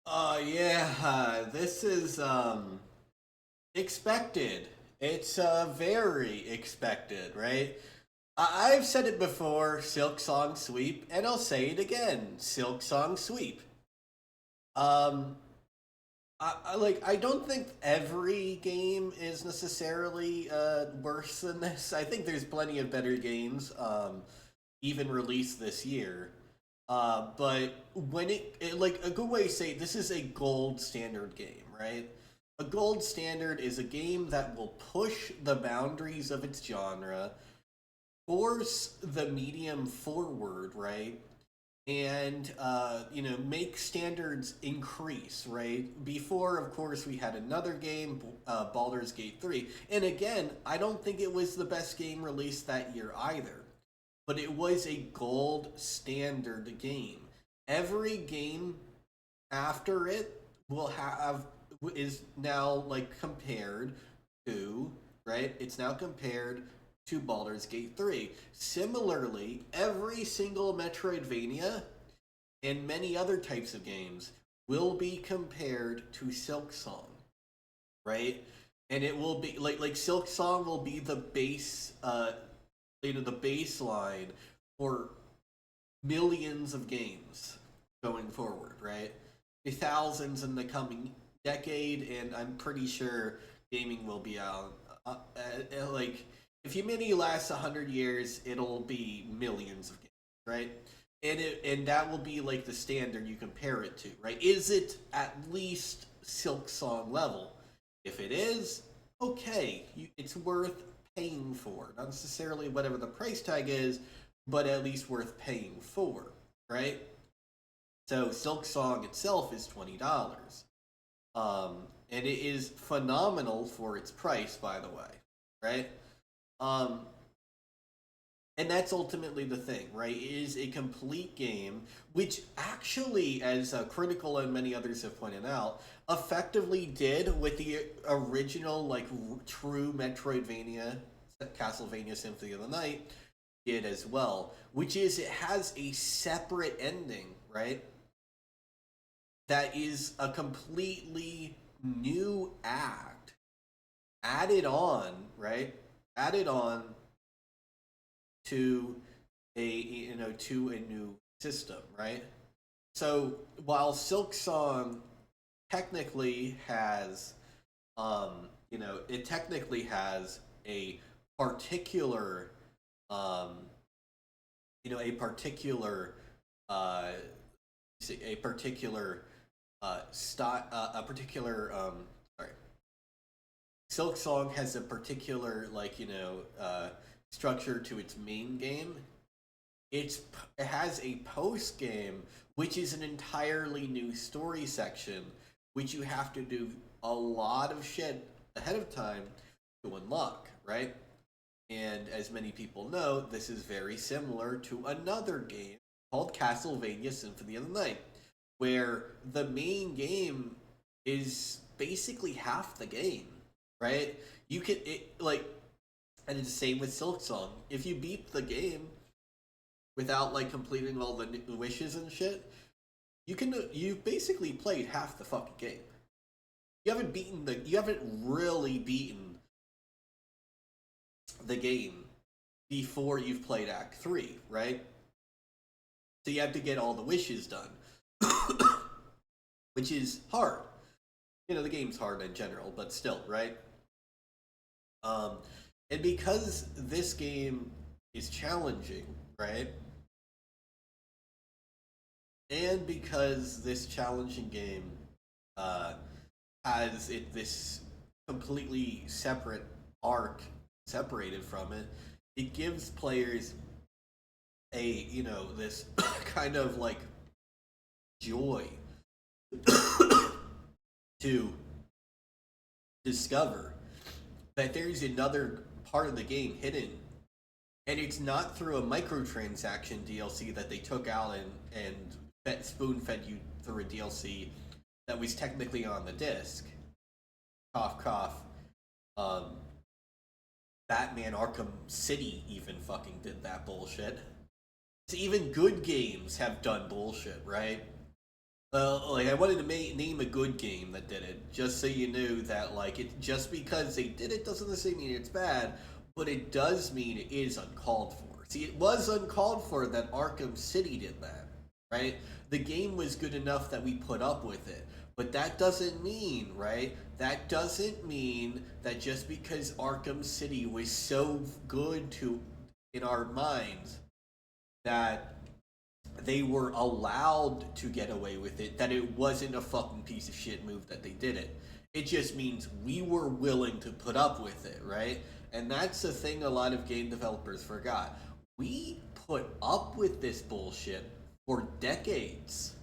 Yeah, this is expected. It's very expected, right? I've said it before, Silksong sweep, and I'll say it again, Silksong sweep. Um, I don't think every game is necessarily worse than this. I think there's plenty of better games, even released this year. But when like a good way to say this is a gold standard game, right? A gold standard is a game that will push the boundaries of its genre, force the medium forward, right? And make standards increase, right? Before, of course, we had another game, Baldur's Gate 3, and again, I don't think it was the best game released that year either, but it was a gold standard game. Every game after it will have is now like compared to, right? It's now compared to Baldur's Gate 3. Similarly, every single Metroidvania and many other types of games will be compared to Silksong, right? And it will be like Silksong will be the base the baseline for millions of games going forward, right? Thousands in the coming decade, and I'm pretty sure gaming will be out. Like, if humanity lasts 100 years, it'll be millions of games, right? And that will be like the standard you compare it to, right? Is it at least Silksong level? If it is, okay, it's worth paying for. Not necessarily whatever the price tag is, but at least worth paying for, right? So Silksong itself is $20, and it is phenomenal for its price, by the way, right? Um, and that's ultimately the thing, right? It is a complete game, which actually, as Critical and many others have pointed out, effectively did with the original, like, true Metroidvania, Castlevania Symphony of the Night, did as well, which is it has a separate ending, right? That is a completely new act added on, right? Added on to to a new system, right? So while Silksong technically has it technically has a particular um a particular uh a particular a particular sorry, Silksong has a particular structure to its main game. It has a post game which is an entirely new story section, which you have to do a lot of shit ahead of time to unlock, right? And as many people know, this is very similar to another game called Castlevania Symphony of the Night, where the main game is basically half the game, right? You can it like, and it's the same with Silksong. If you beat the game without like completing all the wishes and shit, you basically played half the fucking game. You haven't really beaten the game before you've played Act 3, right? So you have to get all the wishes done, which is hard. The game's hard in general, but still, right? Um, and because this game is challenging, right? And because this challenging game uh, has this completely separate arc separated from it, it gives players this kind of like joy to discover that there's another part of the game hidden, and it's not through a microtransaction DLC that they took out and spoon fed you through a DLC that was technically on the disc. Cough cough. Um, Batman Arkham City even fucking did that bullshit. So even good games have done bullshit, right? Like I wanted to name a good game that did it, just so you knew that like it just because they did it doesn't necessarily mean it's bad, but it does mean it is uncalled for. See, it was uncalled for that Arkham City did that, right? The game was good enough that we put up with it, but that doesn't mean, right? That doesn't mean that just because Arkham City was so good to in our minds that they were allowed to get away with it, that it wasn't a fucking piece of shit move that they did it. It just means we were willing to put up with it, right? And that's the thing a lot of game developers forgot. We put up with this bullshit for decades.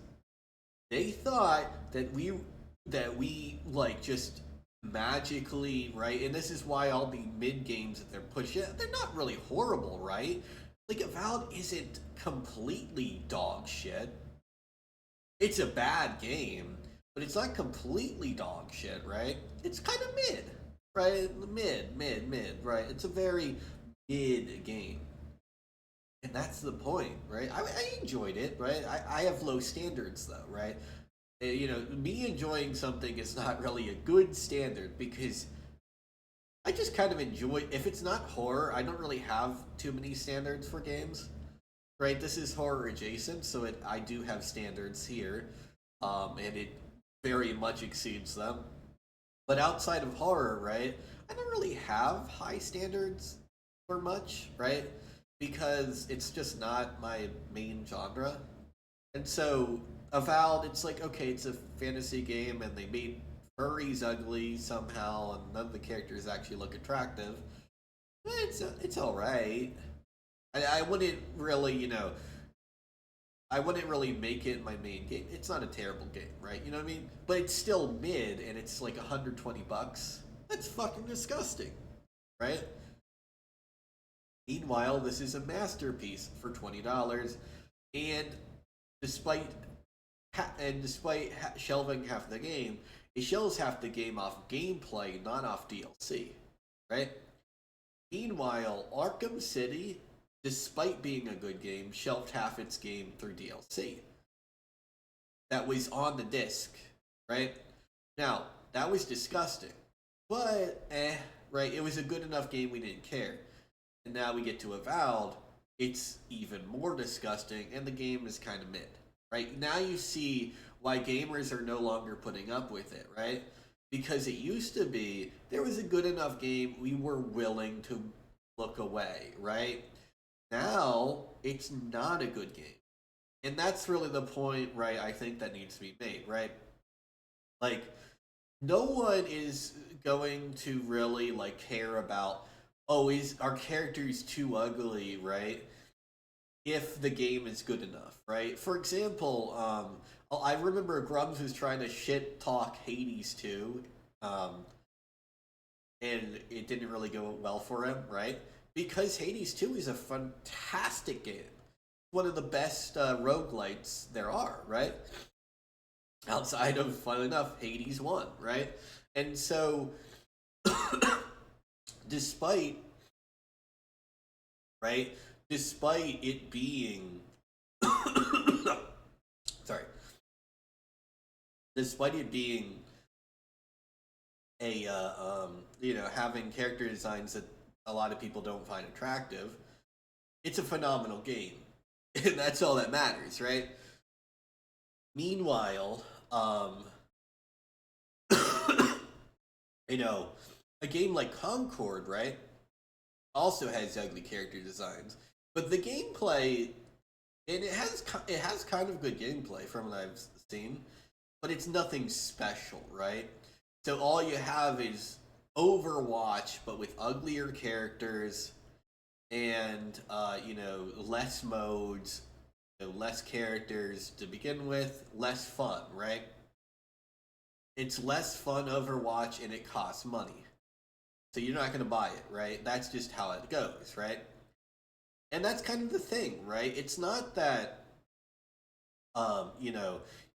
They thought that we like just magically, right? And this is why all the mid games that they're pushing, they're not really horrible, right? Like Avowed isn't completely dog shit. It's a bad game, but it's not completely dog shit, right? It's kind of mid, right? Mid, right? It's a very mid game. And that's the point, right? I enjoyed it, right? I have low standards, though, right? You know, me enjoying something is not really a good standard because I just kind of enjoy. If it's not horror, I don't really have too many standards for games, right? This is horror adjacent, so I do have standards here, and it very much exceeds them. But outside of horror, right, I don't really have high standards for much, right? Because it's just not my main genre. And so, Avowed, it's like, okay, it's a fantasy game, and they made furries ugly somehow, and none of the characters actually look attractive. It's all right. I wouldn't really, I wouldn't really make it my main game. It's not a terrible game, right? You know what I mean? But it's still mid, and it's like $120. That's fucking disgusting, right? Meanwhile, this is a masterpiece for $20, and despite shelving half the game, it shelves half the game off gameplay, not off DLC, right? Meanwhile, Arkham City, despite being a good game, shelved half its game through DLC. That was on the disc, right? Now, that was disgusting. But, right? It was a good enough game we didn't care. And now we get to Avowed, it's even more disgusting, and the game is kind of mid, right? Now you see why gamers are no longer putting up with it, right? Because it used to be, there was a good enough game, we were willing to look away, right? Now, it's not a good game. And that's really the point, right, I think that needs to be made, right? Like, no one is going to really, like, care about, oh, is our characters too ugly, right? If the game is good enough, right? For example, I remember Grubs was trying to shit talk Hades 2, um, and it didn't really go well for him, right? Because Hades 2 is a fantastic game. One of the best roguelites there are, right? Outside of, fun enough, Hades 1, right? And so, despite, right, despite it being, sorry, despite it being a, having character designs that a lot of people don't find attractive, it's a phenomenal game. And that's all that matters, right? Meanwhile, a game like Concord, right, also has ugly character designs, but the gameplay, and it has kind of good gameplay from what I've seen, but it's nothing special, right? So all you have is Overwatch, but with uglier characters, and less modes, less characters to begin with, less fun, right? It's less fun Overwatch, and it costs money, so you're not going to buy it, right? That's just how it goes, right? And that's kind of the thing, right? It's not that you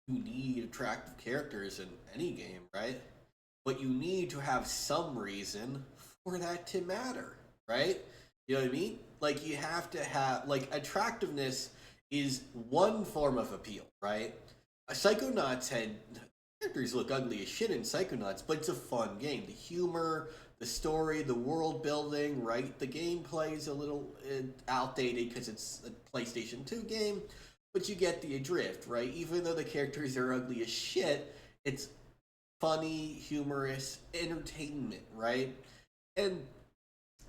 need attractive characters in any game, right? But you need to have some reason for that to matter, right? You know what I mean? Like, you have to have, like, attractiveness is one form of appeal, right? Psychonauts had characters look ugly as shit in Psychonauts, but it's a fun game. The humor, the story, the world building, right? The gameplay is a little outdated because it's a PlayStation 2 game, but you get the drift, right? Even though the characters are ugly as shit, it's funny, humorous entertainment, right? And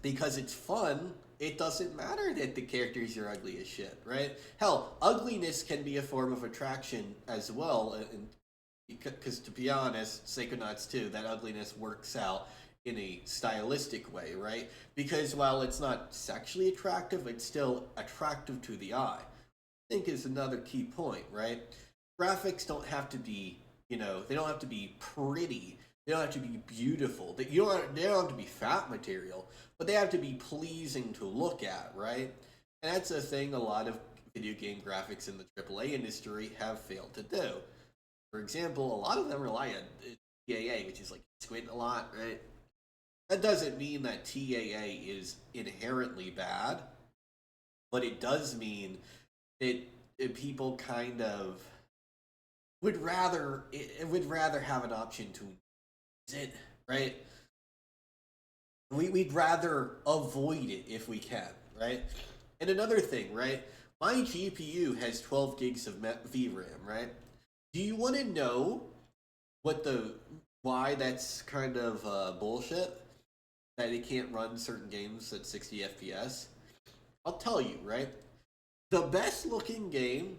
because it's fun, it doesn't matter that the characters are ugly as shit, right? Hell, ugliness can be a form of attraction as well, and because to be honest, Psychonauts 2, that ugliness works out in a stylistic way, right? Because while it's not sexually attractive, it's still attractive to the eye. I think is another key point, right? Graphics don't have to be, they don't have to be pretty. They don't have to be beautiful. They don't have to be fat material, but they have to be pleasing to look at, right? And that's a thing a lot of video game graphics in the AAA industry have failed to do. For example, a lot of them rely on TAA, which is like squint a lot, right? That doesn't mean that TAA is inherently bad, but it does mean that people kind of would rather have an option to use it, right? We'd rather avoid it if we can, right? And another thing, right? My GPU has 12 gigs of VRAM, right? Do you want to know why that's kind of bullshit? That it can't run certain games at 60 FPS? I'll tell you, right? The best looking game,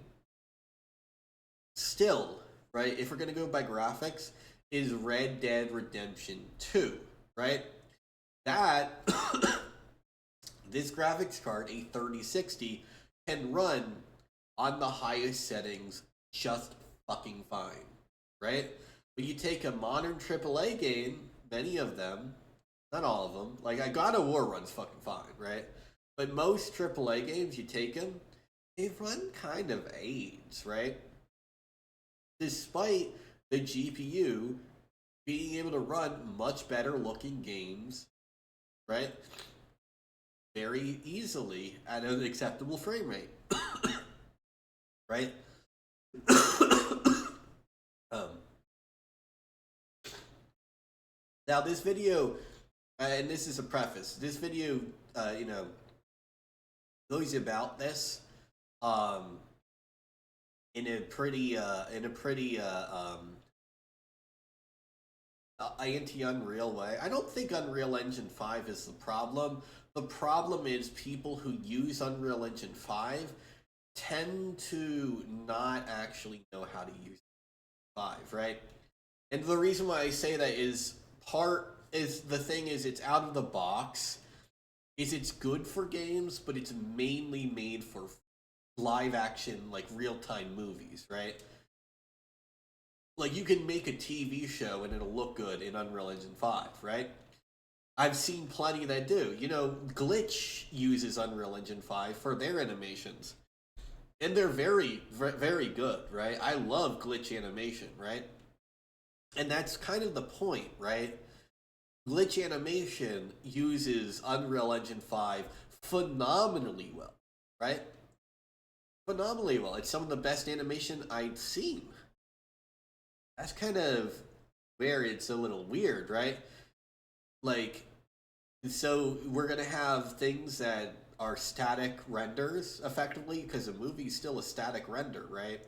still, right? If we're gonna go by graphics, is Red Dead Redemption 2, right? That this graphics card, a 3060, can run on the highest settings just fucking fine, right? But you take a modern AAA game, many of them, not all of them, like God of War runs fucking fine, right? But most AAA games, you take them, they run kind of AIDS, right? Despite the GPU being able to run much better looking games, right? Very easily at an acceptable frame rate, right? Now this video, and this is a preface. This video, goes about this, in a pretty anti-Unreal way. I don't think Unreal Engine 5 is the problem. The problem is people who use Unreal Engine 5 tend to not actually know how to use 5, right? And the reason why I say that is it's out of the box. It's good for games, but it's mainly made for live action, like real time movies, right? Like you can make a TV show and it'll look good in Unreal Engine 5, right? I've seen plenty that do. Glitch uses Unreal Engine 5 for their animations. And they're very, very good, right? I love glitch animation, right? And that's kind of the point, right? Glitch animation uses Unreal Engine 5 phenomenally well, right? Phenomenally well. It's some of the best animation I've seen. That's kind of where it's a little weird, right? Like, so we're gonna have things that are static renders, effectively, because a movie's still a static render, right?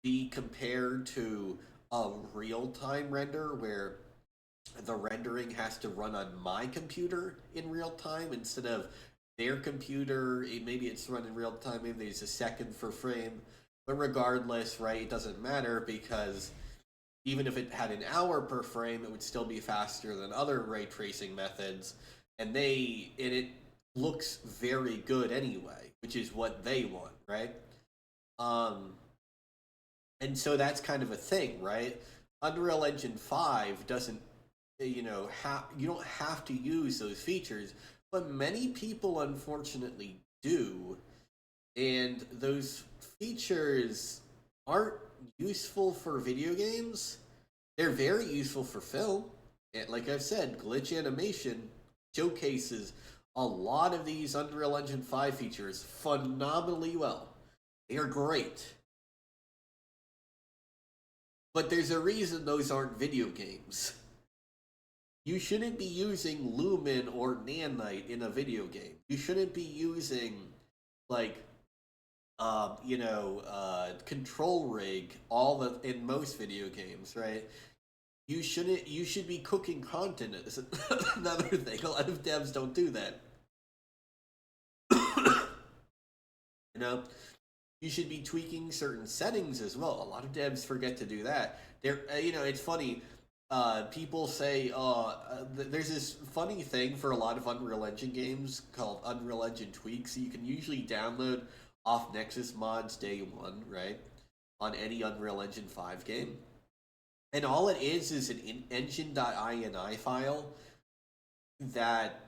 Be compared to a real-time render where the rendering has to run on my computer in real time instead of their computer. Maybe it's run in real time, maybe there's a second for frame. But regardless, right, it doesn't matter because even if it had an hour per frame, it would still be faster than other ray tracing methods. And it looks very good anyway, which is what they want, right? And so that's kind of a thing, right? Unreal Engine 5 doesn't, you don't have to use those features, but many people unfortunately do. And those features aren't useful for video games. They're very useful for film. And like I've said, glitch animation showcases a lot of these Unreal Engine 5 features phenomenally well. They are great. But there's a reason those aren't video games. You shouldn't be using Lumen or Nanite in a video game. You shouldn't be using, like, control rig in most video games, right? You shouldn't. You should be cooking content. It's another thing. A lot of devs don't do that. You know, you should be tweaking certain settings as well. A lot of devs forget to do that. It's funny. People say, there's this funny thing for a lot of Unreal Engine games called Unreal Engine tweaks. You can usually download off Nexus mods day one, right? On any Unreal Engine 5 game. And all it is an engine.ini file that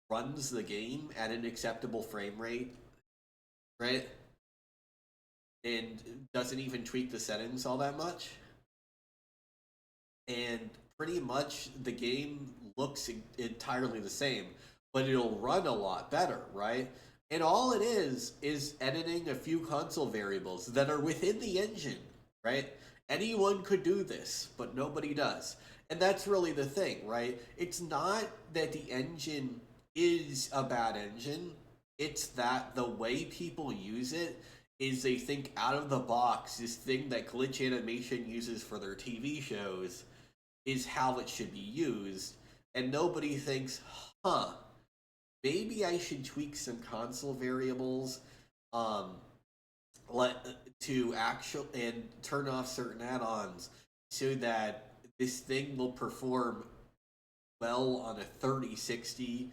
runs the game at an acceptable frame rate, right? And doesn't even tweak the settings all that much. And pretty much the game looks entirely the same, but it'll run a lot better, right? And all it is editing a few console variables that are within the engine, right? Anyone could do this, but nobody does. And that's really the thing, right? It's not that the engine is a bad engine. It's that the way people use it is they think out of the box. This thing that Glitch Animation uses for their TV shows is how it should be used. And nobody thinks, maybe I should tweak some console variables and turn off certain add-ons so that this thing will perform well on a 3060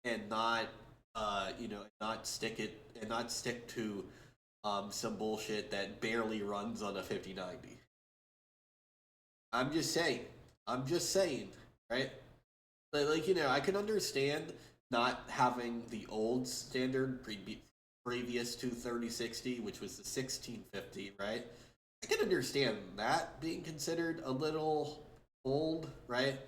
and not stick to some bullshit that barely runs on a 5090. I'm just saying, right? I can understand not having the old standard previous to 3060, which was the 1650, right? I can understand that being considered a little old, right?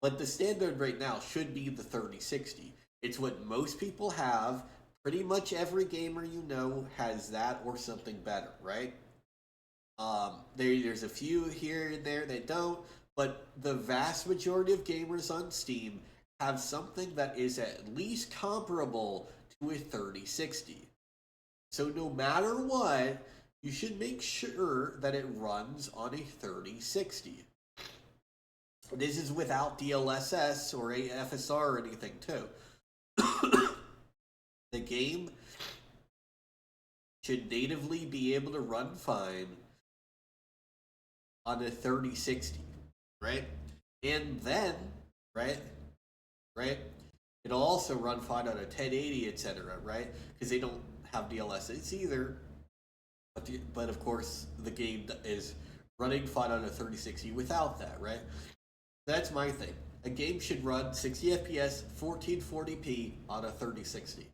But the standard right now should be the 3060. It's what most people have. Pretty much every gamer you know has that or something better, right? There's a few here and there that don't, but the vast majority of gamers on Steam have something that is at least comparable to a 3060. So no matter what, you should make sure that it runs on a 3060. This is without DLSS or FSR or anything too. The game should natively be able to run fine on a 3060, right? And then, right? It'll also run fine on a 1080, etc., right? Because they don't have DLSS either. But of course, the game is running fine on a 3060 without that, right? That's my thing. A game should run 60 FPS, 1440p on a 3060.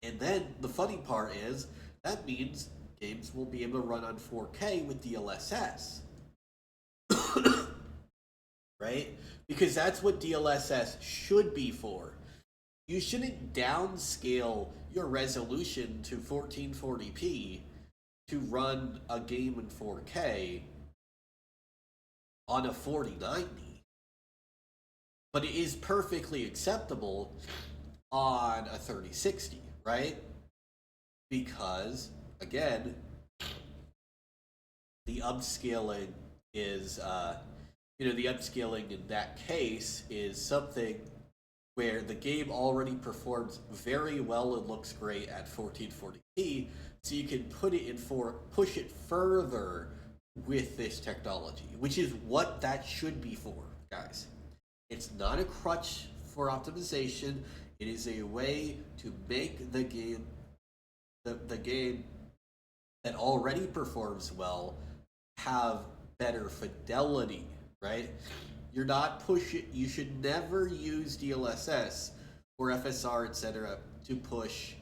And then the funny part is that means games will be able to run on 4K with DLSS. Right? Because that's what DLSS should be for. You shouldn't downscale your resolution to 1440p to run a game in 4K on a 4090. But it is perfectly acceptable on a 3060, right? Because, again, the upscaling is, the upscaling in that case is something where the game already performs very well and looks great at 1440p, so you can push it further with this technology, which is what that should be for, guys. It's not a crutch for optimization. It is a way to make the game, the game that already performs well, have better fidelity, right? You're not pushing. You should never use DLSS or FSR, etc., to push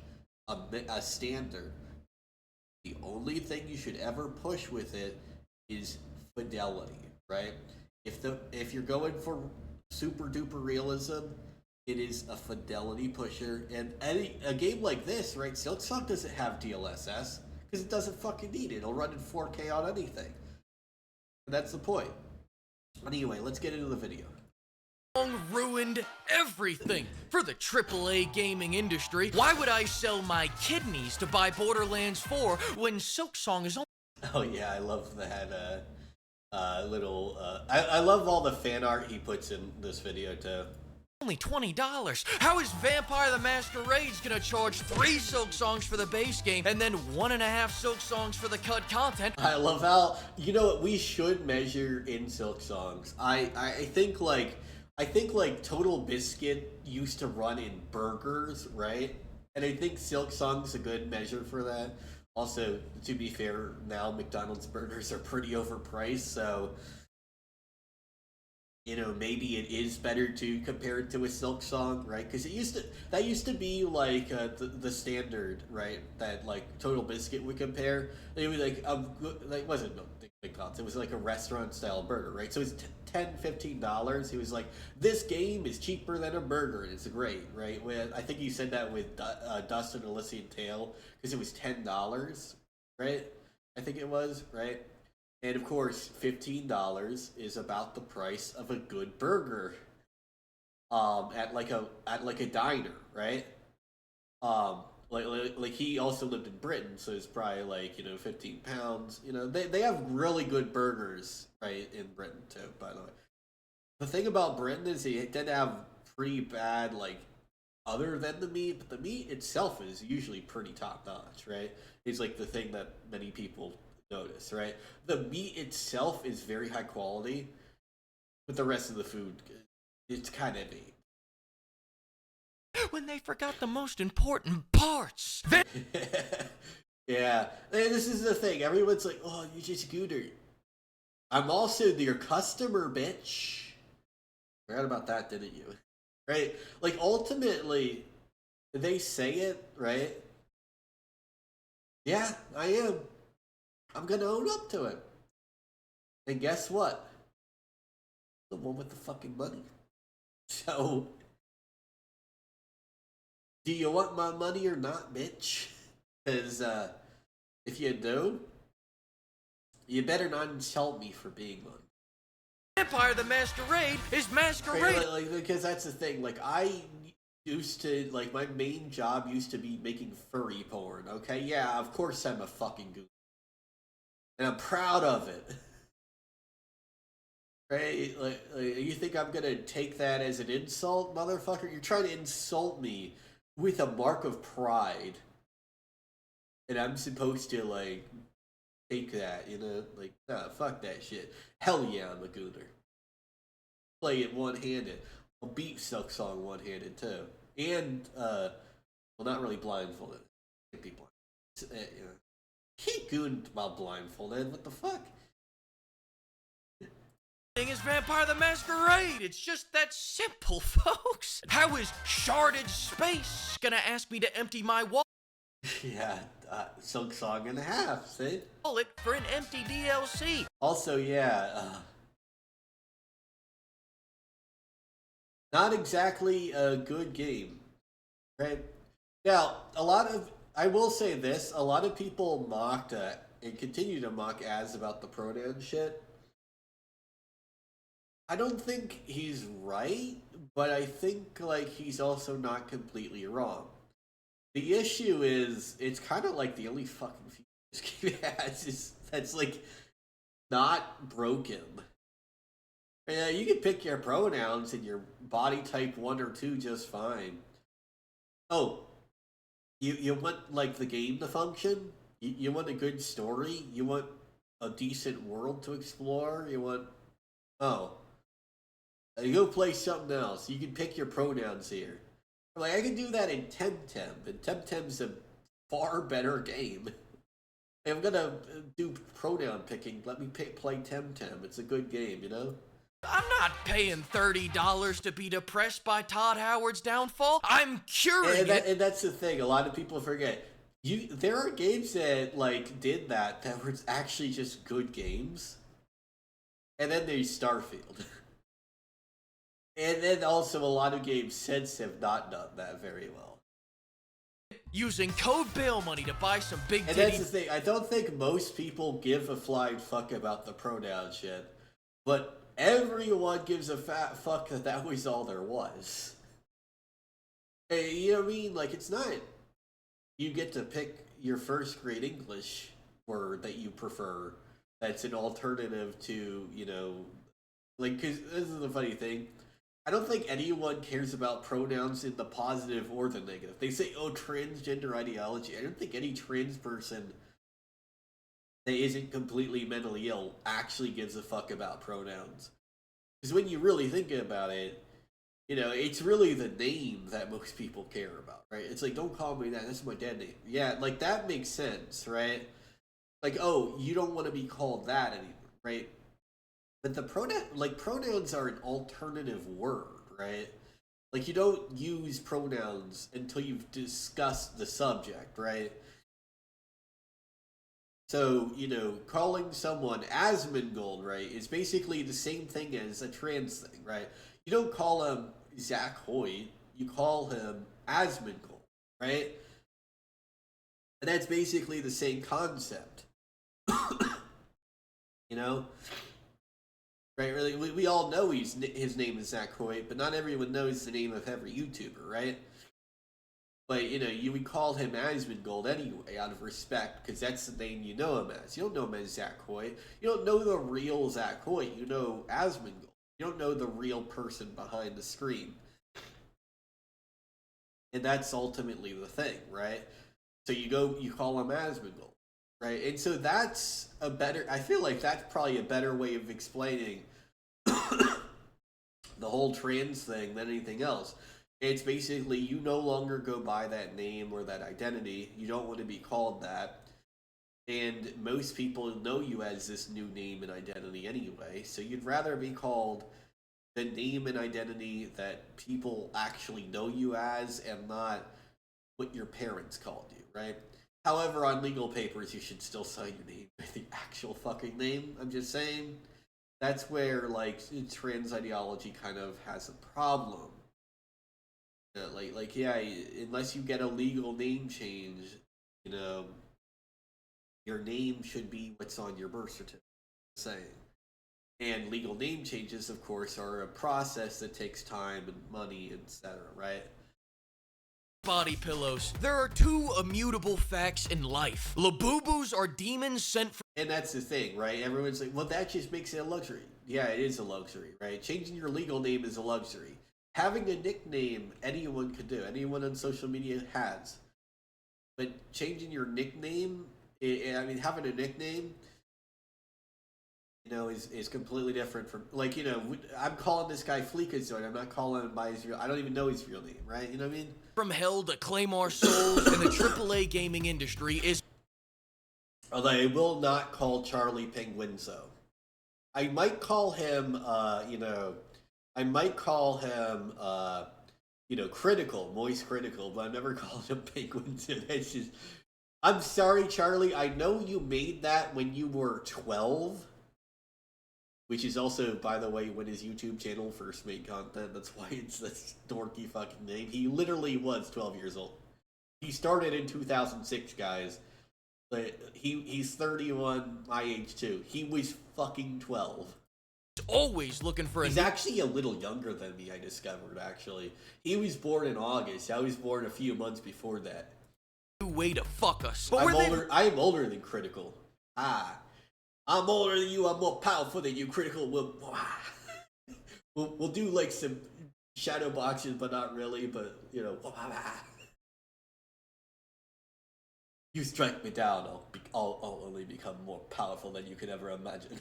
a standard. The only thing you should ever push with it is fidelity, right? If you're going for super duper realism, it is a fidelity pusher. And a game like this, right? Silksong doesn't have DLSS because it doesn't fucking need it. It'll run in 4K on anything. And that's the point. Anyway, let's get into the video. Ruined everything for the AAA gaming industry. Why would I sell my kidneys to buy Borderlands 4 when Silksong is only... Oh yeah, I love that I love all the fan art he puts in this video too. Only $20. How is Vampire the Masquerade's gonna charge 3 Silksongs for the base game and then 1.5 Silksongs for the cut content? I love how, you know what, we should measure in Silksongs. I think like Total Biscuit used to run in burgers, right? And I think Silksong's a good measure for that. Also, to be fair, now McDonald's burgers are pretty overpriced, so you know, maybe it is better to compare it to a Silksong, right? Because that used to be like the standard, right? That like Total Biscuit would compare. It was like it wasn't McDonald's. It was like a restaurant style burger, right? So it's $10-15. He was like, this game is cheaper than a burger, and it's great, right? I think you said that with Dust and Elysian Tale because it was $10, right? I think it was, right? And of course, $15 is about the price of a good burger, at like a diner, right? Like he also lived in Britain, so it's probably like, you know, 15 pounds. You know, they have really good burgers, right, in Britain too. By the way, the thing about Britain is they tend to have pretty bad, like, other than the meat, but the meat itself is usually pretty top notch, right? It's like the thing that many people notice, right? The meat itself is very high quality, but the rest of the food, it's kind of neat. When they forgot the most important parts. Yeah, and this is the thing. Everyone's like, "Oh, you're just Gooter." I'm also your customer, bitch. Forgot about that, didn't you? Right? Like, ultimately, they say it, right? Yeah, I am. I'm gonna own up to it. And guess what? The one with the fucking money. So, do you want my money or not, bitch? Because if you do, you better not insult me for being one. Vampire the Masquerade is masquerade. Right, like, because that's the thing. Like, I used to, like, my main job used to be making furry porn, okay? Yeah, of course I'm a fucking goose. And I'm proud of it. Right? Like, you think I'm gonna take that as an insult, motherfucker? You're trying to insult me with a mark of pride. And I'm supposed to, like, take that, you know? Like, nah, fuck that shit. Hell yeah, I'm a gooner. Play it one-handed. I'll beat Silksong one-handed, too. And, well, not really blindfolded. Can't be blind. You know. He gooned while blindfolded. What the fuck? Thing is Vampire the Masquerade. It's just that simple, folks. How is sharded space gonna ask me to empty my wallet? Yeah, Silksong and a half, see? Wallet for an empty DLC. Also, yeah, not exactly a good game, right? Now, I will say this, a lot of people mocked and continue to mock Az about the pronoun shit. I don't think he's right, but I think, like, he's also not completely wrong. The issue is, it's kind of like the only fucking feature this game has that's, like, not broken. Yeah, you can pick your pronouns and your body type 1 or 2 just fine. Oh, you want, like, the game to function? You want a good story? You want a decent world to explore? You want... Oh. You go play something else. You can pick your pronouns here. Like, I can do that in Temtem, and Temtem's a far better game. If I'm gonna do pronoun picking, let me play Temtem. It's a good game, you know? I'm not paying $30 to be depressed by Todd Howard's downfall. I'm curing it. And that's the thing. A lot of people forget. There are games that, like, did that were actually just good games. And then there's Starfield. And then also a lot of games since have not done that very well. using code bail money to buy some big And titty. that's the thing. I don't think most people give a flying fuck about the pronoun shit, but everyone gives a fat fuck that was all there was. Hey, you know what I mean? Like, it's not. You get to pick your first grade English word that you prefer. That's an alternative to, you know, like, because this is the funny thing. I don't think anyone cares about pronouns in the positive or the negative. They say, oh, transgender ideology. I don't think any trans person that isn't completely mentally ill actually gives a fuck about pronouns. Because when you really think about it, you know, it's really the name that most people care about, right? It's like, don't call me that. That's my dead name. Yeah, like, that makes sense, right? Like, oh, you don't want to be called that anymore, right? But the pronouns are an alternative word, right? Like, you don't use pronouns until you've discussed the subject, right? So, you know, calling someone Asmongold, right, is basically the same thing as a trans thing, right? You don't call him Zach Hoyt, you call him Asmongold, right? And that's basically the same concept. You know? Right, really, we all know his name is Zach Hoyt, but not everyone knows the name of every YouTuber, right? But, you know, we call him Asmongold anyway, out of respect, because that's the name you know him as. You don't know him as Zach Hoyt. You don't know the real Zach Hoyt. You know Asmongold. You don't know the real person behind the screen. And that's ultimately the thing, right? So you call him Asmongold, right? And so that's I feel like that's probably a better way of explaining the whole trans thing than anything else. It's basically you no longer go by that name or that identity. You don't want to be called that. And most people know you as this new name and identity anyway. So you'd rather be called the name and identity that people actually know you as and not what your parents called you, right? However, on legal papers, you should still sign your name with the actual fucking name. I'm just saying. That's where, like, trans ideology kind of has a problem. Yeah, unless you get a legal name change, you know, your name should be what's on your birth certificate. Saying. And legal name changes, of course, are a process that takes time and money, etc., right? Body pillows. There are two immutable facts in life. Labubus are demons sent from. And that's the thing, right? Everyone's like, well, that just makes it a luxury. Yeah, it is a luxury, right? Changing your legal name is a luxury. Having a nickname, anyone could do. Anyone on social media has. But changing your nickname, I mean, having a nickname, you know, is completely different from, like, you know, I'm calling this guy Fleekazoid. I'm not calling him by his real, I don't even know his real name, right? You know what I mean? From hell to claim our souls in the AAA gaming industry is. Although I will not call Charlie Penguinzo. I might call him, you know, Critical, Moist Critical, but I've never called him Penguinzo. That's just, I'm sorry, Charlie. I know you made that when you were 12. Which is also, by the way, when his YouTube channel first made content. That's why it's this dorky fucking name. He literally was 12 years old. He started in 2006, guys. But he's 31, my age too. He was fucking 12. Always looking for He's actually a little younger than me, I discovered, actually. He was born in August. I was born a few months before that. new way to fuck us. But I'm older than Critical. I'm older than you, I'm more powerful than you, Critical. We'll do like some shadow boxing, but not really, but you know. You strike me down, I'll only become more powerful than you could ever imagine.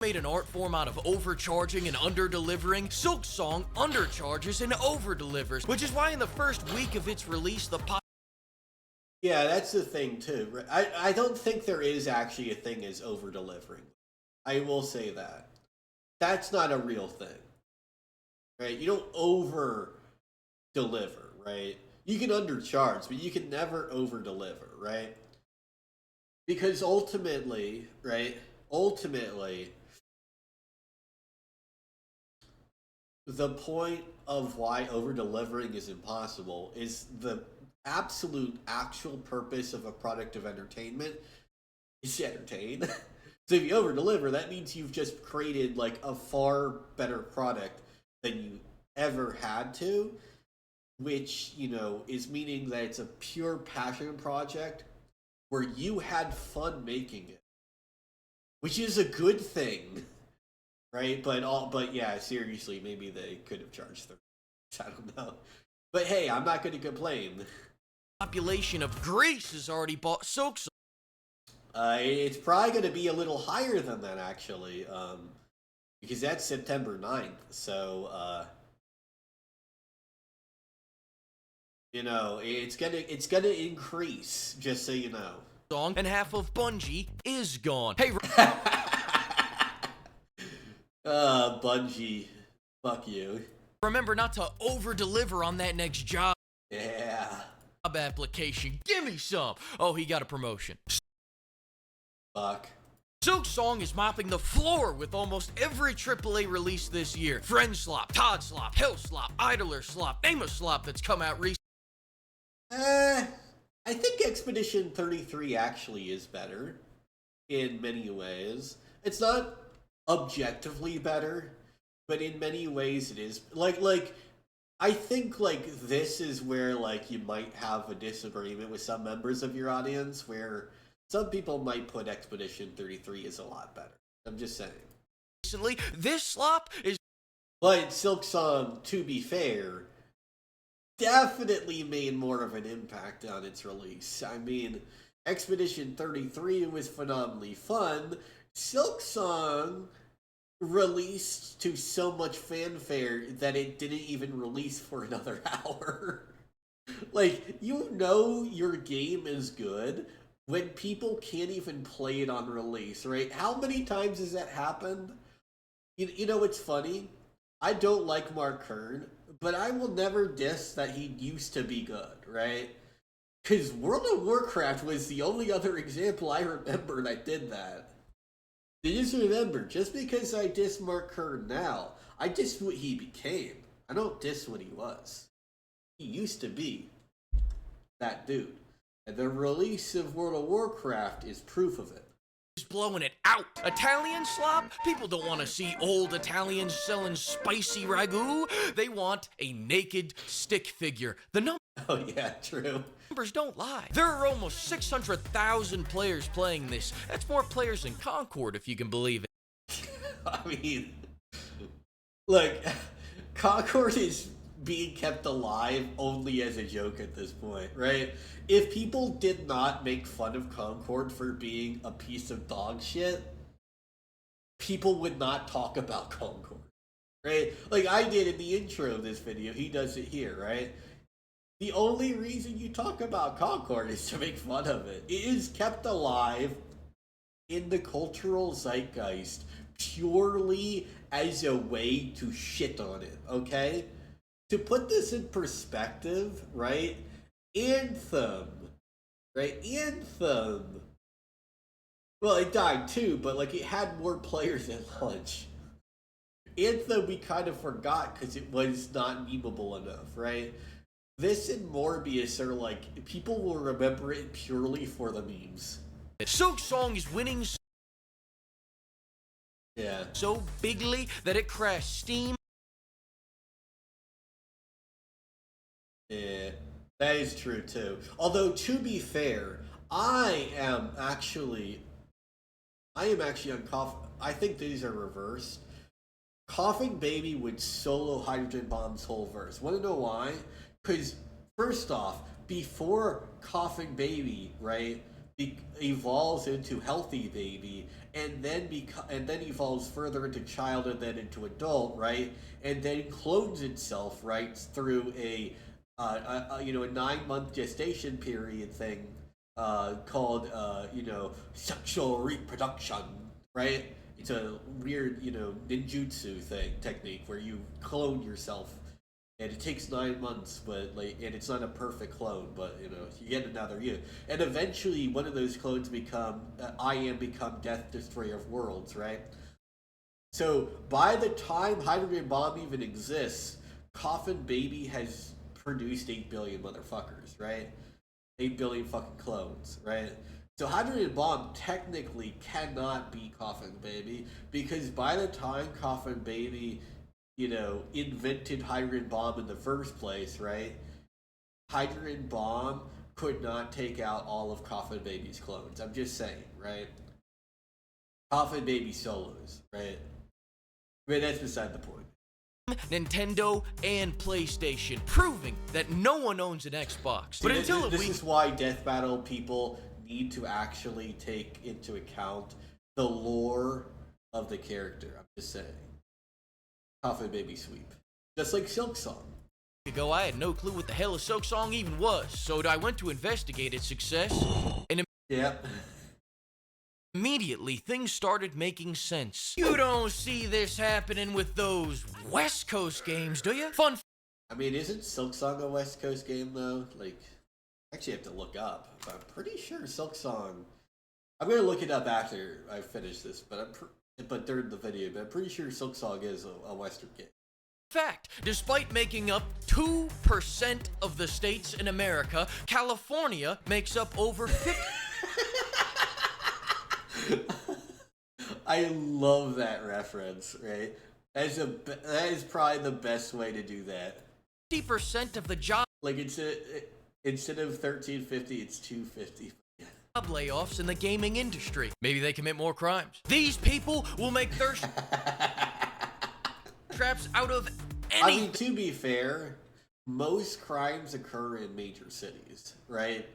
Made an art form out of overcharging and under-delivering. Silksong undercharges and over-delivers, which is why in the first week of its release, the Yeah, that's the thing too. I don't think there is actually a thing as over-delivering. I will say that. That's not a real thing. Right? You don't over-deliver, right? You can undercharge, but you can never over-deliver, right? Because ultimately, right? The point of why over-delivering is impossible is the absolute actual purpose of a product of entertainment is to entertain. So if you over deliver, that means you've just created like a far better product than you ever had to, which, you know, is meaning that it's a pure passion project where you had fun making it, which is a good thing, right? But yeah, seriously, maybe they could have charged them. I don't know. But hey, I'm not going to complain. Population of Greece has already bought Silksong. It's probably going to be a little higher than that, actually, because that's September 9th. So, you know, it's gonna increase. Just so you know. And half of Bungie is gone. Hey, Bungie, fuck you. remember not to over-deliver on that next job Yeah. application. Give me some. Oh, he got a promotion. Fuck. Silksong is mopping the floor with almost every AAA release this year. Friend Slop, Todd Slop, Hill Slop, Idler Slop, name a slop that's come out recently. I think Expedition 33 actually is better in many ways. It's not objectively better, but in many ways it is. Like I think like this is where like you might have a disagreement with some members of your audience, where some people might put Expedition 33 as a lot better. I'm just saying. Recently, this slop is. But Silksong, to be fair, definitely made more of an impact on its release. I mean, Expedition 33 was phenomenally fun. Silksong released to so much fanfare that it didn't even release for another hour. Like, you know your game is good when people can't even play it on release, right? How many times has that happened? You know what's funny? I don't like Mark Kern, but I will never diss that he used to be good, right? Because World of Warcraft was the only other example I remember that did that. Just remember, just because I diss Mark Kern now, I diss what he became. I don't diss what he was. He used to be that dude. And the release of World of Warcraft is proof of it. Is blowing it out. Italian slop? People don't want to see old Italians selling spicy ragu. They want a naked stick figure. The Oh yeah, true. numbers don't lie. There are almost 600,000 players playing this. That's more players than Concord, if you can believe it. I mean, look, Concord is being kept alive only as a joke at this point, right? If people did not make fun of Concord for being a piece of dog shit, people would not talk about Concord, right? Like I did in the intro of this video, he does it here, right? The only reason you talk about Concord is to make fun of it. It is kept alive in the cultural zeitgeist purely as a way to shit on it, okay? To put this in perspective, right? Anthem, right? Anthem. Well, it died too, but like it had more players at launch. Anthem we kind of forgot because it was not memeable enough, right? This and Morbius are like, people will remember it purely for the memes. Silksong is winning so bigly that it crashed Steam. Yeah, that is true too. Although, to be fair, I am actually on Cough. I think these are reversed. Coughing Baby would solo Hydrogen Bomb's whole verse. Want to know why? Because first off, before Coughing Baby, right, evolves into Healthy Baby, and then evolves further into child and then into adult, right, and then clones itself, right, through a 9-month gestation period thing called sexual reproduction, right? It's a weird ninjutsu technique where you clone yourself, and it takes 9 months, and it's not a perfect clone, but you get another you, and eventually one of those clones become Death Destroyer of Worlds, right? So by the time Hydrogen Bomb even exists, Coffin Baby has produced 8 billion motherfuckers, right? 8 billion fucking clones, right? So Hydrogen Bomb technically cannot be Coffin Baby, because by the time Coffin Baby, invented Hydrogen Bomb in the first place, right? Hydrogen Bomb could not take out all of Coffin Baby's clones. I'm just saying, right? Coffin Baby solos, right? I mean, that's beside the point. Nintendo and PlayStation, proving that no one owns an Xbox. But until this is why Death Battle people need to actually take into account the lore of the character. I'm just saying. Coffin Baby sweep. Just like Silksong. Ago, I had no clue what the hell a Silksong even was, so I went to investigate its success, and yep. Immediately, things started making sense. You don't see this happening with those West Coast games, do you? Fun. I mean, isn't Silksong a West Coast game, though? Like, I actually have to look up. But I'm pretty sure Silksong... I'm going to look it up after I finish this, but during the video, but I'm pretty sure Silksong is a Western game. Fact, despite making up 2% of the states in America, California makes up over 50... I love that reference, right? That is probably the best way to do that. 50% of the job... Like, instead of 1350, it's 250. Job layoffs in the gaming industry. Maybe they commit more crimes. These people will make thirst traps out of any... I mean, to be fair, most crimes occur in major cities, right?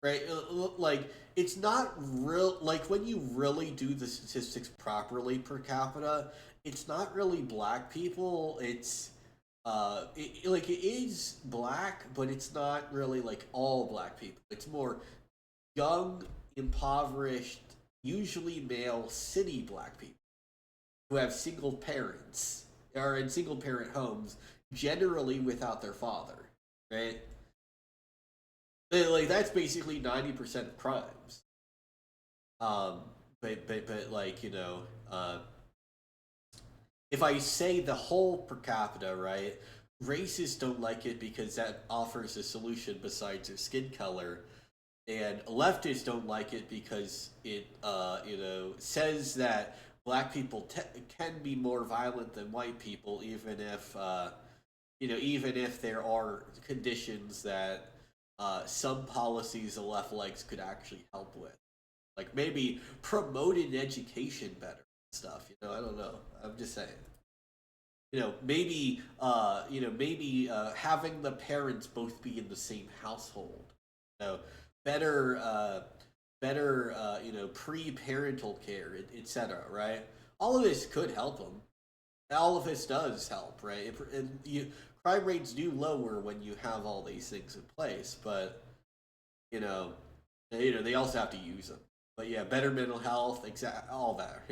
Right? Like, it's not real... Like, when you really do the statistics properly per capita, it's not really black people. It's... it is black, but it's not really, like, all black people. It's more young, impoverished, usually male city black people who have single parents, or in single parent homes, generally without their father, right? Like, that's basically 90% of crimes. But like, if I say the whole per capita, right, racists don't like it because that offers a solution besides their skin color, and leftists don't like it because it, says that black people can be more violent than white people, even if there are conditions that some policies the left legs could actually help with, like maybe promoting education better and stuff. I don't know. I'm just saying. Maybe having the parents both be in the same household. Better pre-parental care, etc. Right? All of this could help them. All of this does help, right? Crime rates do lower when you have all these things in place, but they also have to use them. But yeah, better mental health, all that,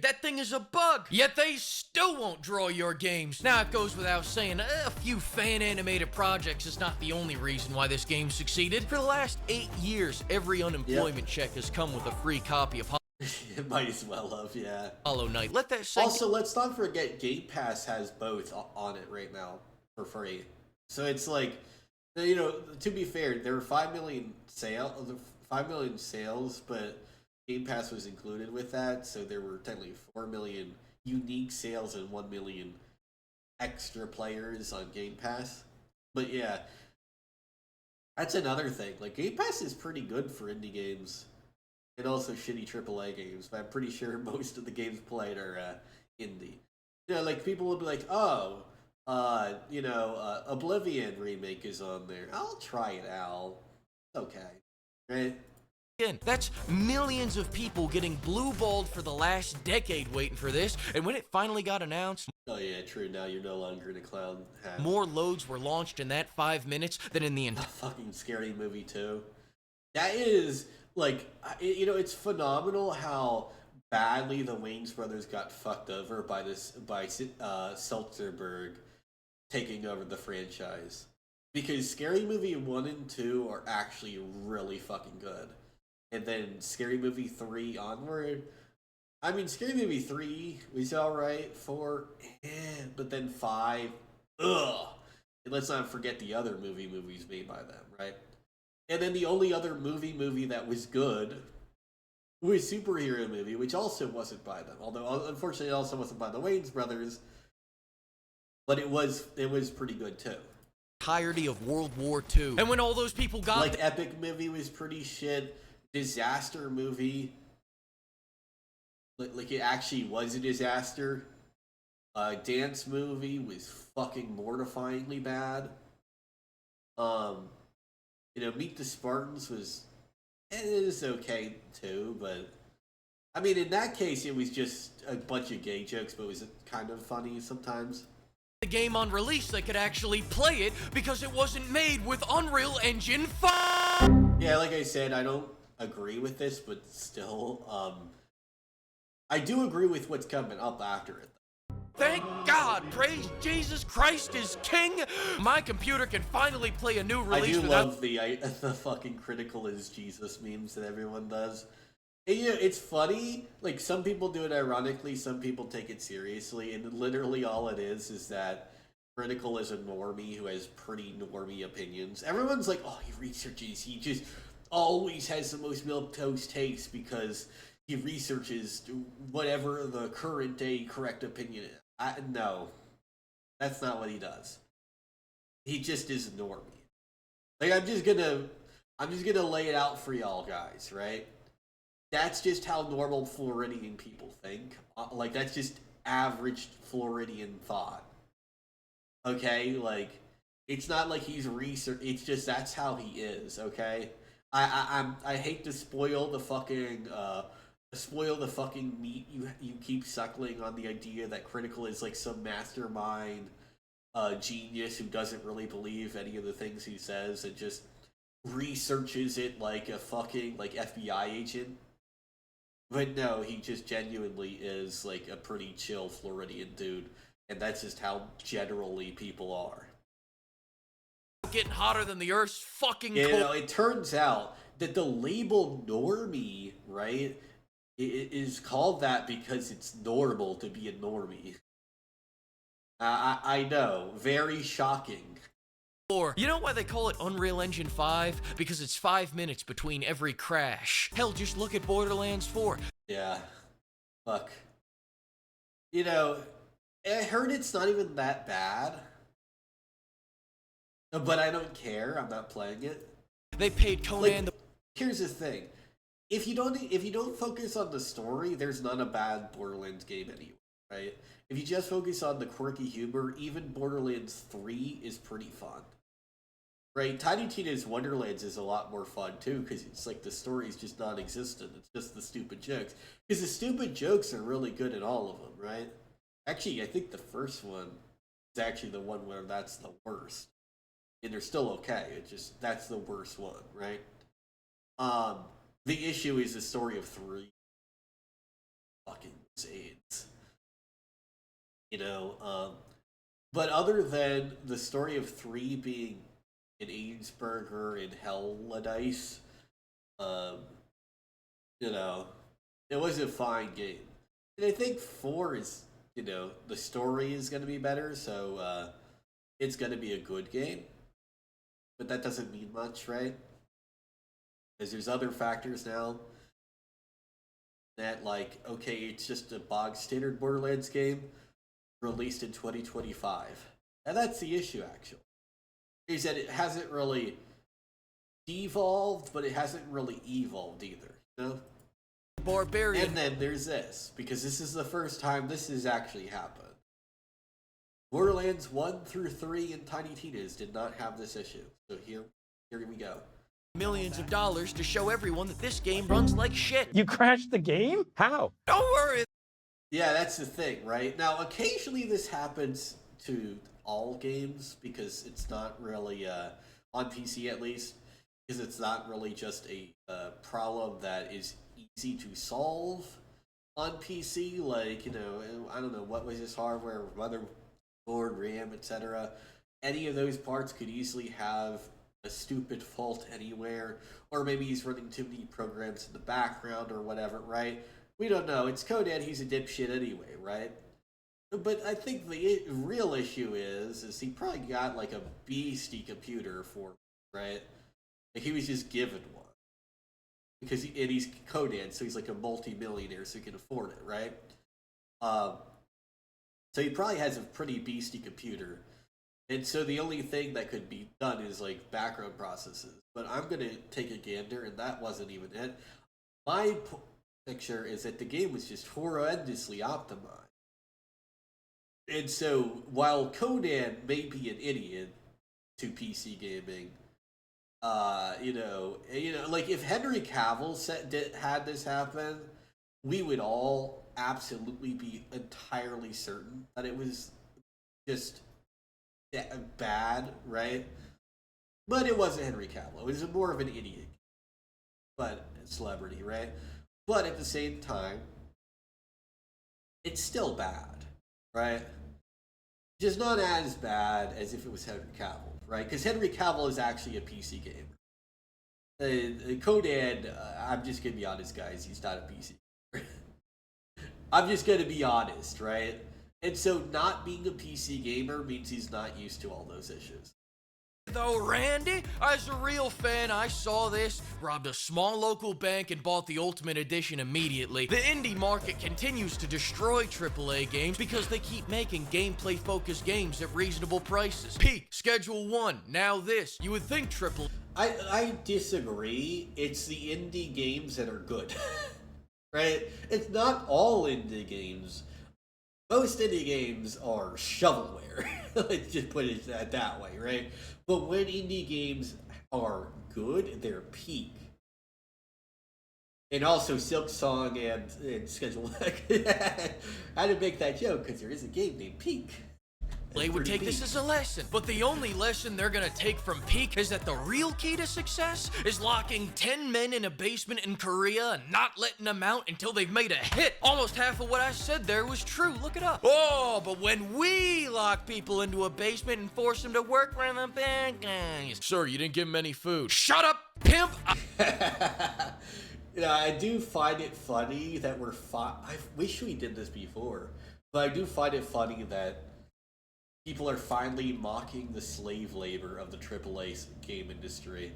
That thing is a bug, yet they still won't draw your games. Now, it goes without saying, a few fan-animated projects is not the only reason why this game succeeded. For the last 8 years, every unemployment check has come with a free copy of It might as well have, yeah. Hollow Knight. Let that sink. Also, let's not forget Game Pass has both on it right now for free. So it's like, to be fair, there were 5 million sales, but Game Pass was included with that, so there were technically 4 million unique sales and 1 million extra players on Game Pass. But yeah, that's another thing. Like, Game Pass is pretty good for indie games. And also shitty AAA games, but I'm pretty sure most of the games played are indie. Like, people will be like, Oblivion remake is on there. I'll try it out. Okay. Right? Again, that's millions of people getting blue-balled for the last decade waiting for this, and when it finally got announced... Oh yeah, true, now you're no longer in a clown hat. More loads were launched in that 5 minutes than in the entire... Fucking Scary Movie 2. That is... Like, it's phenomenal how badly the Wayans brothers got fucked over by Seltzerberg taking over the franchise. Because Scary Movie 1 and 2 are actually really fucking good. And then Scary Movie 3 onward, I mean, Scary Movie 3 was alright, 4, but then 5, ugh. And let's not forget the other movies made by them, right? And then the only other movie that was good was Superhero Movie, which also wasn't by them. Although, unfortunately, it also wasn't by the Wayans brothers. But it was pretty good, too. Entirety of World War II. And when all those people got... Like, Epic Movie was pretty shit. Disaster Movie... Like, it actually was a disaster. Dance Movie was fucking mortifyingly bad. Meet the Spartans it is okay too, but I mean, in that case, it was just a bunch of gay jokes, but it was kind of funny sometimes. The game on release, they could actually play it because it wasn't made with Unreal Engine 5. Yeah, like I said, I don't agree with this, but still, I do agree with what's coming up after it. Thank God! Praise Jesus Christ is King! My computer can finally play a new release. I do love the fucking critical is Jesus memes that everyone does. And, it's funny. Like, some people do it ironically, some people take it seriously, and literally all it is that critical is a normie who has pretty normie opinions. Everyone's like, oh, he researches, he just always has the most milquetoast takes because he researches whatever the current day correct opinion is. No, that's not what he does. He just is a normie. Like, I'm just gonna lay it out for y'all guys, right? That's just how normal Floridian people think. Like, that's just average Floridian thought. Okay, like, it's not like he's research. It's just that's how he is. Okay, I hate to spoil the fucking meat you keep suckling on the idea that critical is like some mastermind genius who doesn't really believe any of the things he says and just researches it like a fucking like FBI agent. But no, he just genuinely is like a pretty chill Floridian dude, and that's just how generally people are. Getting hotter than the Earth's fucking cold. It turns out that the label normie, right, it is called that because it's normal to be a normie. I know, very shocking. Or, you know why they call it Unreal Engine 5? Because it's 5 minutes between every crash. Hell, just look at Borderlands 4. Yeah. Fuck. I heard it's not even that bad. But I don't care. I'm not playing it. They paid Conan Here's the thing. If you don't focus on the story, there's not a bad Borderlands game anyway, right? If you just focus on the quirky humor, even Borderlands 3 is pretty fun. Right? Tiny Tina's Wonderlands is a lot more fun too, because it's like the story is just non-existent. It's just the stupid jokes. Because the stupid jokes are really good in all of them, right? Actually, I think the first one is actually the one where that's the worst. And they're still okay. It's just, that's the worst one, right? The issue is the story of 3. Fucking AIDS. But other than the story of 3 being an AIDS burger in Helladice, it was a fine game. And I think 4 is, the story is going to be better, so it's going to be a good game. But that doesn't mean much, right? Because there's other factors now that, like, okay, it's just a bog standard Borderlands game released in 2025. And that's the issue, actually. Is that it hasn't really devolved, but it hasn't really evolved either, Barbarian. And then there's this, because this is the first time this has actually happened. Borderlands 1 through 3 and Tiny Tina's did not have this issue. So here we go. Millions of dollars to show everyone that this game runs like shit. You crashed the game? How? Don't worry. Yeah, that's the thing, right? Now, occasionally this happens to all games because it's not really, on PC at least, because it's not really just a problem that is easy to solve on PC. Like, I don't know, what was his hardware, motherboard, RAM, etc. Any of those parts could easily have a stupid fault anywhere, or maybe he's running too many programs in the background or whatever, right? We don't know. It's Conan, he's a dipshit anyway, right? But I think the real issue is he probably got like a beastie computer for it, right? Like he was just given one because he's Conan, so he's like a multi-millionaire, so he can afford it, right? So he probably has a pretty beastie computer, and so the only thing that could be done is like background processes. But I'm gonna take a gander, and that wasn't even it. My picture is that the game was just horrendously optimized. And so, while Conan may be an idiot to PC gaming, like if Henry Cavill had this happen, we would all absolutely be entirely certain that it was just bad, right? But it wasn't Henry Cavill. It was more of an idiot, but a celebrity, right? But at the same time, it's still bad, right? Just not as bad as if it was Henry Cavill, right? Because Henry Cavill is actually a PC gamer. Conan, I'm just gonna be honest, guys, he's not a PC gamer. I'm just gonna be honest, right? And so not being a PC gamer means he's not used to all those issues. Though, Randy, as a real fan, I saw this, robbed a small local bank, and bought the Ultimate Edition immediately. The indie market continues to destroy AAA games because they keep making gameplay-focused games at reasonable prices. Peak, Schedule 1, now this. You would think I disagree. It's the indie games that are good, right? It's not all indie games. Most indie games are shovelware. Let's just put it that way, right? But when indie games are good, they're peak. And also Silksong and Schedule I had to make that joke because there is a game named Peak. They would take this as a lesson, but the only lesson they're gonna take from Peak is that the real key to success is locking 10 men in a basement in Korea and not letting them out until they've made a hit. Almost half of what I said there was true, look it up. Oh, but when we lock people into a basement and force them to work for the bad guys. Sir, you didn't give them any food. Shut up, pimp! I do find it funny that I wish we did this before, but I do find it funny that people are finally mocking the slave labor of the AAA game industry.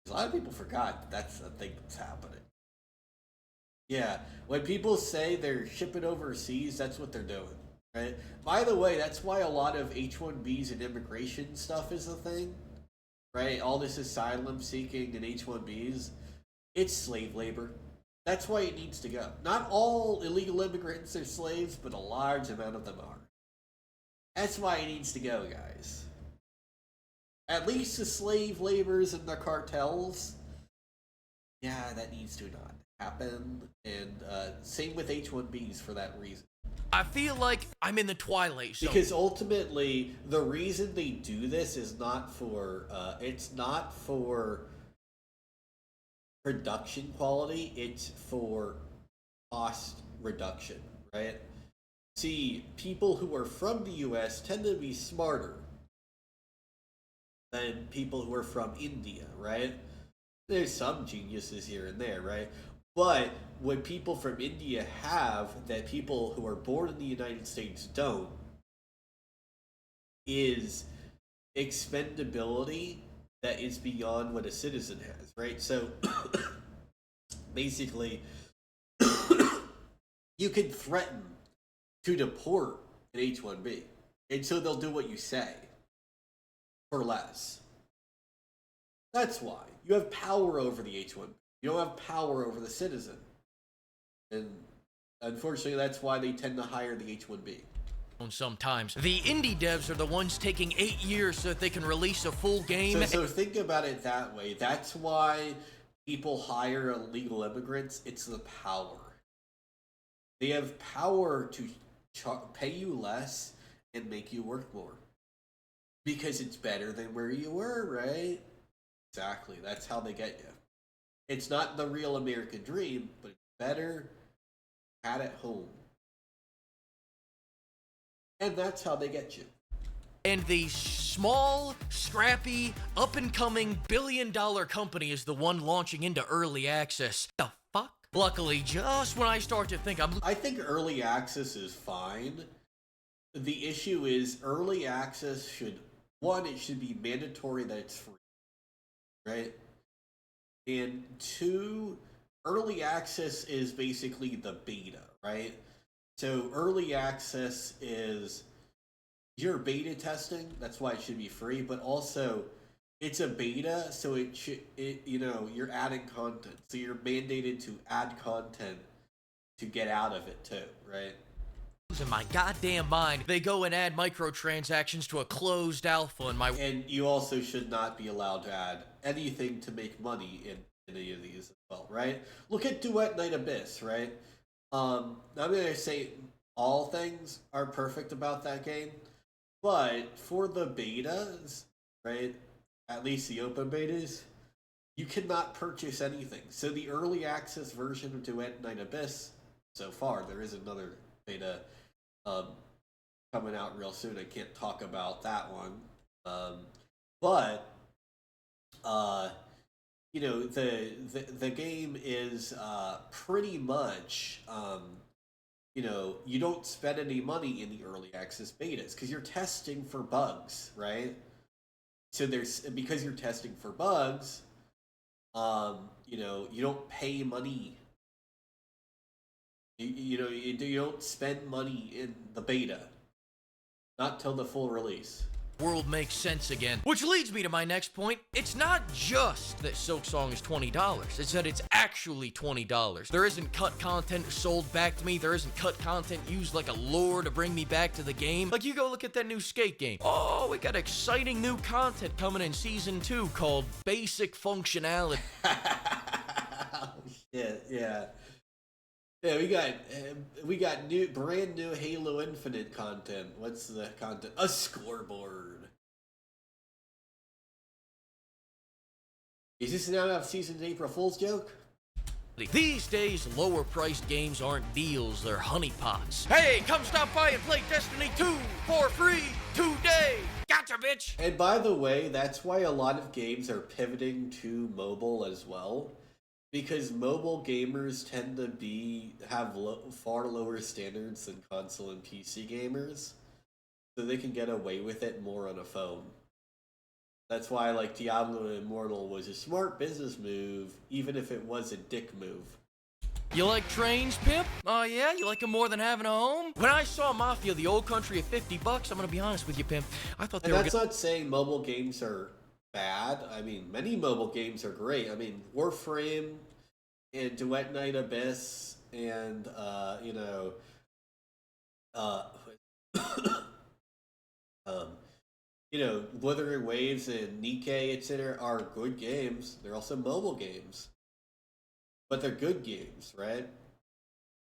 A lot of people forgot that's a thing that's happening. Yeah, when people say they're shipping overseas, that's what they're doing, right? By the way, that's why a lot of H-1Bs and immigration stuff is a thing, right? All this asylum seeking and H-1Bs, it's slave labor. That's why it needs to go. Not all illegal immigrants are slaves, but a large amount of them are. That's why it needs to go, guys. At least the slave laborers and the cartels. Yeah, that needs to not happen. And same with H-1Bs for that reason. I feel like I'm in the Twilight Zone. Because ultimately, the reason they do this is not for, it's not for production quality, it's for cost reduction, right? See, people who are from the US tend to be smarter than people who are from India, right? There's some geniuses here and there, right? But what people from India have that people who are born in the United States don't is expendability that is beyond what a citizen has, right? So basically, you can threaten to deport an H-1B. And so they'll do what you say for less. That's why. You have power over the H-1B. You don't have power over the citizen. And unfortunately, that's why they tend to hire the H-1B. Sometimes. The indie devs are the ones taking 8 years so that they can release a full game. So think about it that way. That's why people hire illegal immigrants. It's the power. They have power to pay you less and make you work more because it's better than where you were, right? Exactly. That's how they get you. It's not the real American dream, but it's better at home. And that's how they get you. And the small, scrappy, up-and-coming billion-dollar company is the one launching into early access. The fuck? Luckily, just when I start to think I think early access is fine. The issue is early access should, one, it should be mandatory that it's free, right? And two, early access is basically the beta, right? So early access is you're beta testing, that's why it should be free, but also it's a beta, so you're adding content. So you're mandated to add content to get out of it too, right? losing my goddamn mind. They go and add microtransactions to a closed alpha in my... And you also should not be allowed to add anything to make money in any of these as well, right? Look at Duet Night Abyss, right? I'm gonna say all things are perfect about that game, but for the betas, right? At least the open betas, you cannot purchase anything. So the early access version of Duet Night Abyss, so far, there is another beta coming out real soon. I can't talk about that one. But the game is pretty much you don't spend any money in the early access betas because you're testing for bugs, right? So because you're testing for bugs, you don't pay money. You don't spend money in the beta, not till the full release. World makes sense again. Which leads me to my next point. It's not just that Silksong is $20. It's that it's actually $20. There isn't cut content sold back to me. There isn't cut content used like a lure to bring me back to the game. Like, you go look at that new skate game. Oh, we got exciting new content coming in Season 2 called Basic Functionality. Oh, shit, yeah. Yeah, we got brand new Halo Infinite content. What's the content? A scoreboard. Is this now a season's April Fool's joke? These days, lower priced games aren't deals, they're honeypots. Hey, come stop by and play Destiny 2 for free today! Gotcha, bitch! And by the way, that's why a lot of games are pivoting to mobile as well. Because mobile gamers tend to have far lower standards than console and PC gamers, so they can get away with it more on a phone. That's why, like, Diablo Immortal was a smart business move, even if it was a dick move. You like trains, pimp? Oh yeah? You like them more than having a home? When I saw Mafia: The Old Country at $50, I'm gonna be honest with you, pimp, I thought they were... That's not saying mobile games are bad. I mean, many mobile games are great. I mean, Warframe and Duet Night Abyss and Wuthering Waves and Nikkei, etc. are good games. They're also mobile games, but they're good games, right?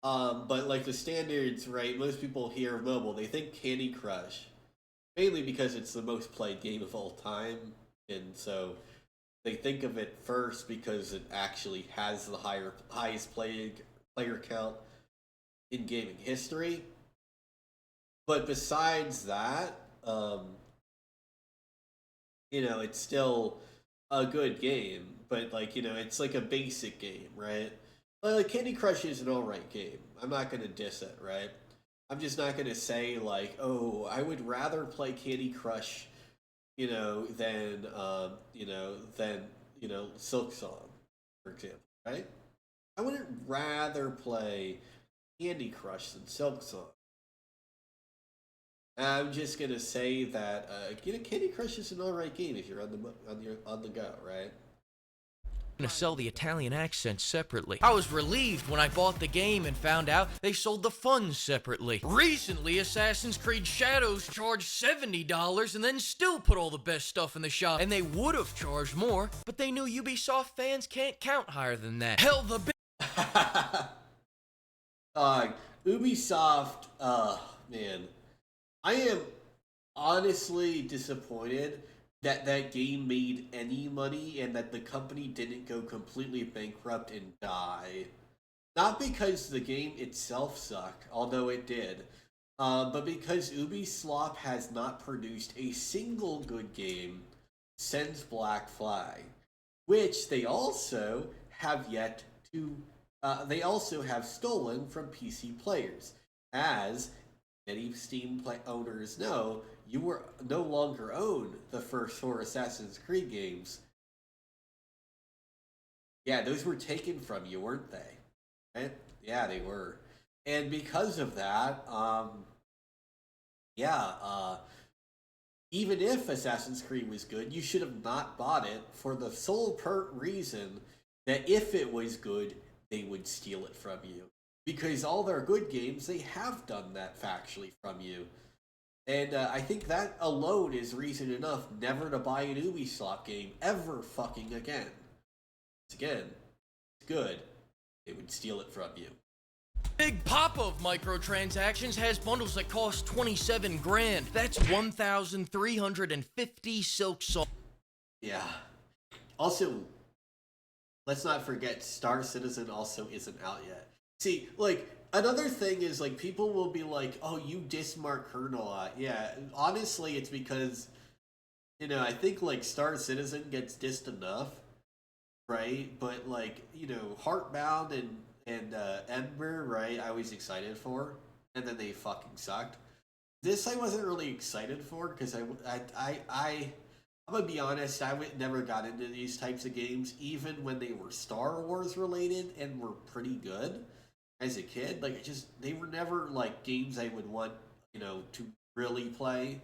But like the standards, right? Most people hear mobile, they think Candy Crush, mainly because it's the most played game of all time, and so they think of it first because it actually has the highest player count in gaming history. But besides that, it's still a good game. But it's like a basic game, right? Like Candy Crush is an alright game. I'm not gonna diss it, right? I'm just not gonna say like, oh, I would rather play Candy Crush than Silksong, for example, right? I wouldn't rather play Candy Crush than Silksong. I'm just gonna say that Candy Crush is an alright game if you're on the go, right? To sell the Italian accent separately. I was relieved when I bought the game and found out they sold the funds separately. Recently, Assassin's Creed Shadows charged $70 and then still put all the best stuff in the shop. And they would have charged more, but they knew Ubisoft fans can't count higher than that. Hell, the Ubisoft, man. I am honestly disappointed that game made any money and that the company didn't go completely bankrupt and die. Not because the game itself sucked, although it did, but because Ubisoft has not produced a single good game since Black Flag, which they also have yet to they also have stolen from PC players. As many Steam owners know, you were no longer own the first 4 Assassin's Creed games. Yeah, those were taken from you, weren't they? Right? Yeah, they were. And because of that, even if Assassin's Creed was good, you should have not bought it for the sole reason that if it was good, they would steal it from you. Because all their good games, they have done that factually from you. And I think that alone is reason enough never to buy an Ubisoft game ever fucking again. Again, it's good. They would steal it from you. Big Papa of microtransactions has bundles that cost 27 grand. That's 1,350 Silksong. Yeah. Also, let's not forget Star Citizen also isn't out yet. See, like, another thing is, like, people will be like, oh, you diss Mark Kern a lot. Yeah, honestly, it's because, you know, I think, like, Star Citizen gets dissed enough, right? But, like, you know, Heartbound and Ember, right, I was excited for, and then they fucking sucked. This I wasn't really excited for, because I'm gonna be honest, never got into these types of games, even when they were Star Wars related and were pretty good as a kid. Like, they were never, like, games I would want, you know, to really play.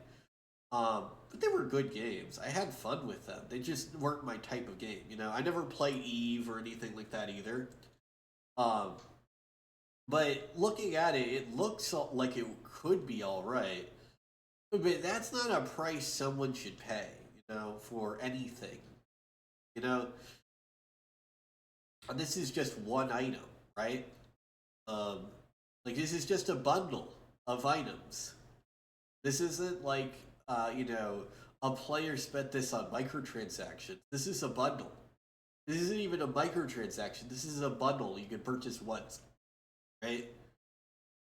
But they were good games. I had fun with them. They just weren't my type of game, you know? I never played Eve or anything like that either. But looking at it, it looks like it could be alright. But that's not a price someone should pay, you know, for anything. You know? And this is just one item, right? Like, this is just a bundle of items. This isn't like, you know, a player spent this on microtransactions. This is a bundle. This isn't even a microtransaction. This is a bundle you can purchase once, right?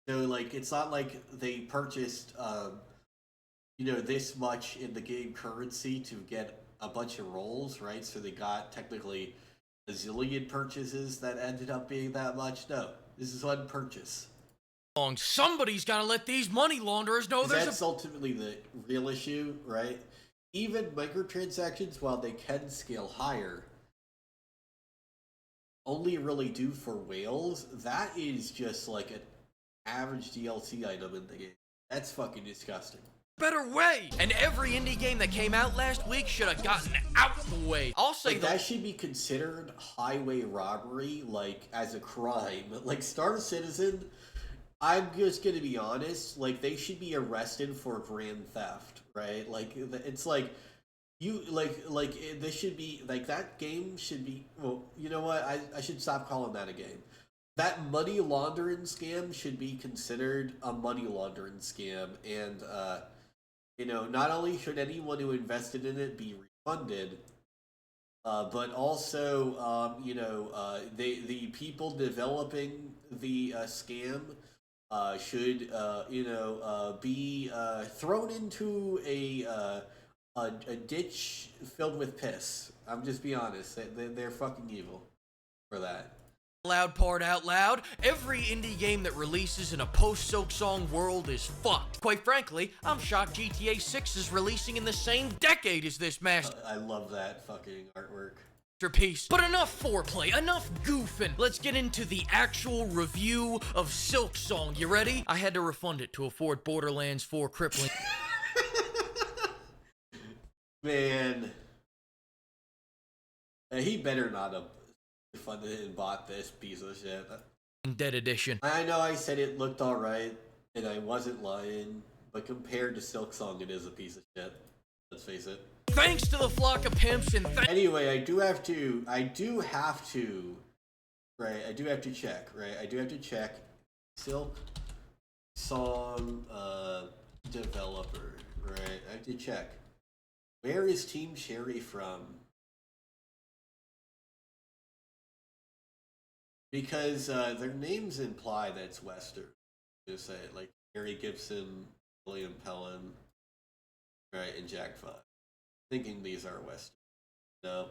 So, like, it's not like they purchased, you know, this much in the game currency to get a bunch of rolls, right? So they got technically a zillion purchases that ended up being that much. No, this is one purchase. Somebody's gotta let these money launderers know That's ultimately the real issue, right? Even microtransactions, while they can scale higher, only really do for whales. That is just like an average DLC item in the game. That's fucking disgusting. Better way! And every indie game that came out last week should have gotten out the way. I'll say that should be considered highway robbery, like, as a crime. Like, Star Citizen, I'm just gonna be honest, like, they should be arrested for grand theft, right? Like, it's like, this should be, like, that game should be, well, you know what, I should stop calling that a game. That money laundering scam should be considered a money laundering scam, and, you know, not only should anyone who invested in it be refunded, but also, you know, the people developing the scam should, you know, be thrown into a ditch filled with piss. I'm just be honest. They're fucking evil for that. Loud part out loud, every indie game that releases in a post-Silksong world is fucked. Quite frankly, I'm shocked GTA 6 is releasing in the same decade as this masterpiece. I love that fucking artwork. But enough foreplay, enough goofing. Let's get into the actual review of Silksong. You ready? I had to refund it to afford Borderlands 4 crippling. Man. He better not have funded and bought this piece of shit. Dead edition. I know I said it looked alright, and I wasn't lying, but compared to Silksong, it is a piece of shit. Let's face it. Thanks to the flock of pimps and anyway, I do have to check, right? I do have to check Silksong developer, right? I have to check. Where is Team Cherry from? Because their names imply that it's Western. Just say it, like Harry Gibson, William Pellin, right, and Jack Fox. Thinking these are Western. No.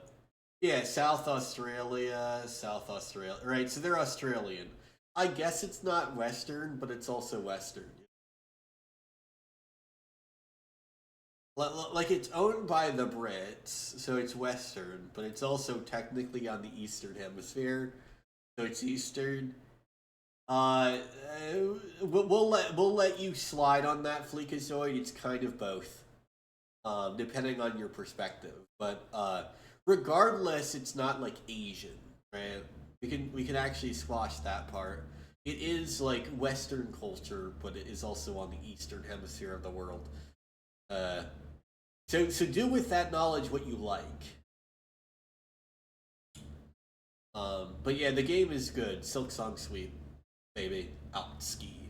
Yeah, South Australia, South Australia. Right, so they're Australian. I guess it's not Western, but it's also Western. Like it's owned by the Brits, so it's Western, but it's also technically on the Eastern Hemisphere, so it's Eastern. Uh, we'll let you slide on that, Fleekazoid. It's kind of both, depending on your perspective. But regardless, it's not like Asian, right? We can actually squash that part. It is like Western culture, but it is also on the Eastern Hemisphere of the world. Uh, so do with that knowledge what you like. But yeah, the game is good. Silksong Sweep, baby. Outski.